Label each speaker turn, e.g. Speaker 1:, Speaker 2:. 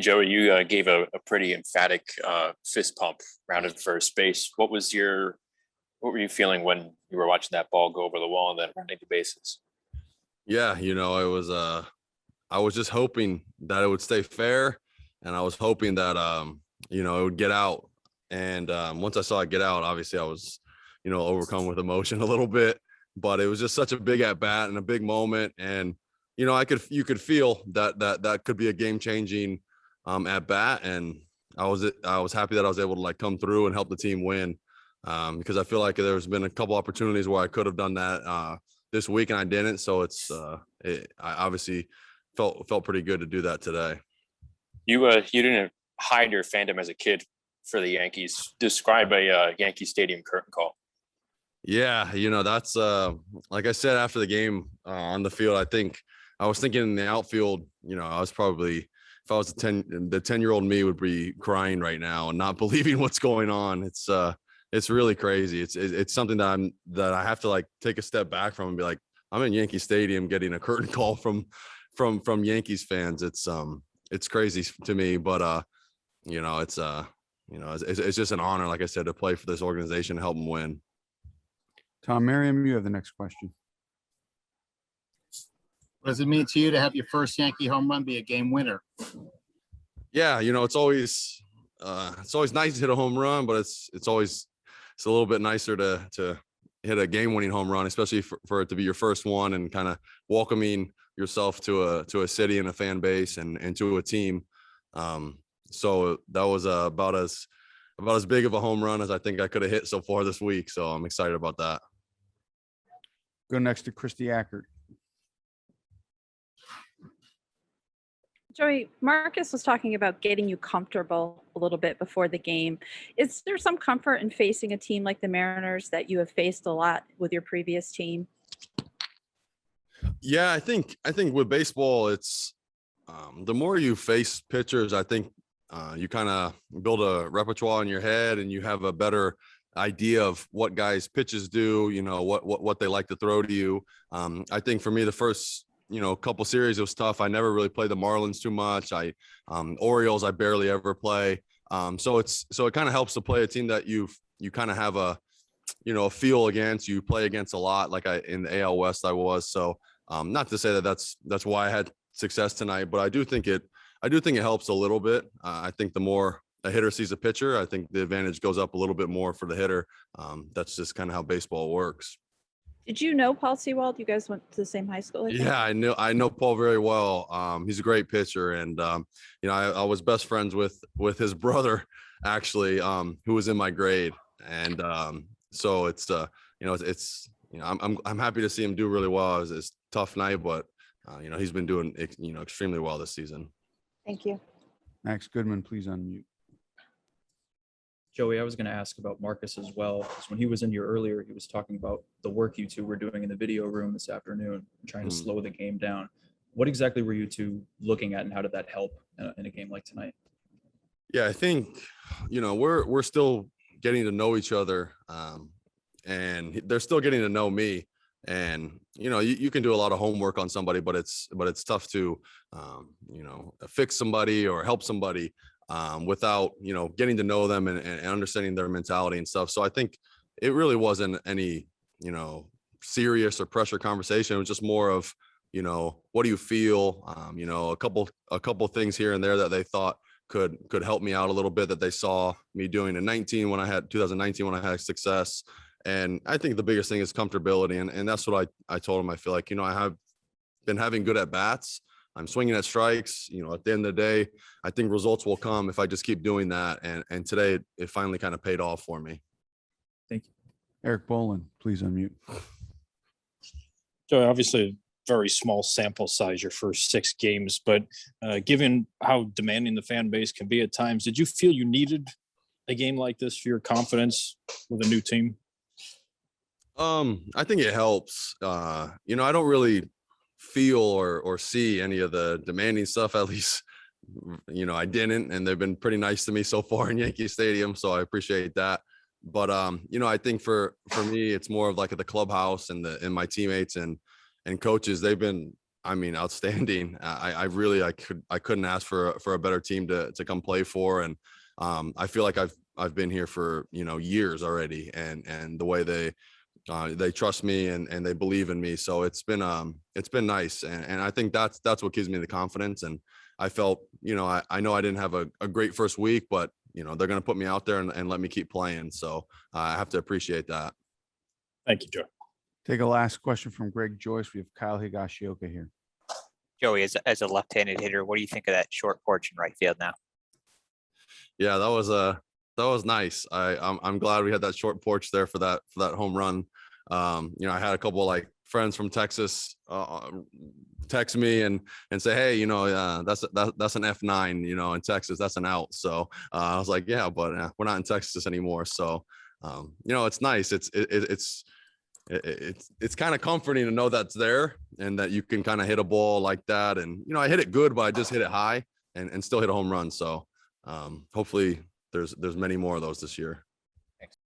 Speaker 1: Joey, you gave a pretty emphatic fist pump rounded first base. What were you feeling when you were watching that ball go over the wall and then rounding the bases?
Speaker 2: Yeah, I was just hoping that it would stay fair, and I was hoping that it would get out. And once I saw it get out, obviously I was, overcome with emotion a little bit. But it was just such a big at bat and a big moment, and you could feel that could be a game changing at bat, and I was happy that I was able to like come through and help the team win, because I feel like there's been a couple opportunities where I could have done that this week and I didn't. So I obviously felt pretty good to do that today.
Speaker 1: You didn't hide your fandom as a kid for the Yankees. Describe a Yankee Stadium curtain call.
Speaker 2: Yeah, that's like I said after the game on the field, I think I was thinking in the outfield, I was probably, if I was the 10-year-old me would be crying right now and not believing what's going on. It's really crazy. It's something that I have to like take a step back from and be like, I'm in Yankee Stadium getting a curtain call from Yankees fans. It's crazy to me, but it's just an honor, like I said, to play for this organization and help them win.
Speaker 3: Tom Merriam, you have the next question.
Speaker 4: What does it mean to you to have your first Yankee home run be a game winner?
Speaker 2: Yeah, it's always nice to hit a home run, but it's a little bit nicer to hit a game-winning home run, especially for it to be your first one and kind of welcoming yourself to a city and a fan base and to a team. So that was about as big of a home run as I think I could have hit so far this week. So I'm excited about that.
Speaker 3: Go next to Christy Ackert.
Speaker 5: Joey, Marcus was talking about getting you comfortable a little bit before the game. Is there some comfort in facing a team like the Mariners that you have faced a lot with your previous team?
Speaker 2: Yeah, I think with baseball, it's the more you face pitchers, I think you kind of build a repertoire in your head and you have a better idea of what guys pitches do, what they like to throw to you. I think for me, the first couple series, it was tough. I never really played the Marlins too much. Orioles, I barely ever play. So it kind of helps to play a team that you kind of have a feel against. You play against a lot, like in the AL West I was. So not to say that's why I had success tonight, but I do think it helps a little bit. I think the more a hitter sees a pitcher, I think the advantage goes up a little bit more for the hitter. That's just kind of how baseball works.
Speaker 5: Did you know Paul Sewald? You guys went to the same high school?
Speaker 2: Yeah, I know Paul very well. He's a great pitcher, and I was best friends with his brother actually, who was in my grade, and so it's I'm happy to see him do really well. It's a tough night, but he's been doing extremely well this season.
Speaker 5: Thank you.
Speaker 3: Max Goodman, please unmute.
Speaker 6: Joey, I was going to ask about Marcus as well, because when he was in here earlier, he was talking about the work you two were doing in the video room this afternoon, trying to slow the game down. What exactly were you two looking at, and how did that help in a game like tonight?
Speaker 2: Yeah, I think, we're still getting to know each other, and they're still getting to know me. And, you can do a lot of homework on somebody, but it's tough to, fix somebody or help somebody without, getting to know them and understanding their mentality and stuff. So I think it really wasn't any, serious or pressure conversation. It was just more of, what do you feel? A couple things here and there that they thought could help me out a little bit, that they saw me doing in 2019 when I had success. And I think the biggest thing is comfortability. And that's what I told him. I feel like, I have been having good at bats. I'm swinging at strikes. At the end of the day, I think results will come if I just keep doing that. And today it finally kind of paid off for me.
Speaker 6: Thank you.
Speaker 3: Eric Bolin, please unmute.
Speaker 7: So obviously a very small sample size, your first 6 games, but given how demanding the fan base can be at times, did you feel you needed a game like this for your confidence with a new team?
Speaker 2: I think it helps. I don't really feel or see any of the demanding stuff, at least, I didn't, and they've been pretty nice to me so far in Yankee Stadium. So I appreciate that. But, I think for me, it's more of like at the clubhouse and my teammates and coaches, they've been I mean, outstanding. I really, I couldn't ask for a better team to come play for. And I feel like I've been here for, years already, and the way they trust me and they believe in me. So it's been nice. And I think that's what gives me the confidence. And I felt, I know I didn't have a great first week, but they're going to put me out there and let me keep playing. So I have to appreciate that.
Speaker 7: Thank you, Joe.
Speaker 3: Take a last question from Greg Joyce. We have Kyle Higashioka here.
Speaker 8: Joey, as a left-handed hitter, what do you think of that short porch in right field now?
Speaker 2: Yeah, that was nice. I'm glad we had that short porch there for that home run. I had a couple like friends from Texas text me and say, hey, that's an F9, in Texas, that's an out. So I was like, yeah, but we're not in Texas anymore. So it's nice. It's kind of comforting to know that's there and that you can kind of hit a ball like that. And, I hit it good, but I just hit it high and still hit a home run. So hopefully there's many more of those this year.
Speaker 8: Thanks.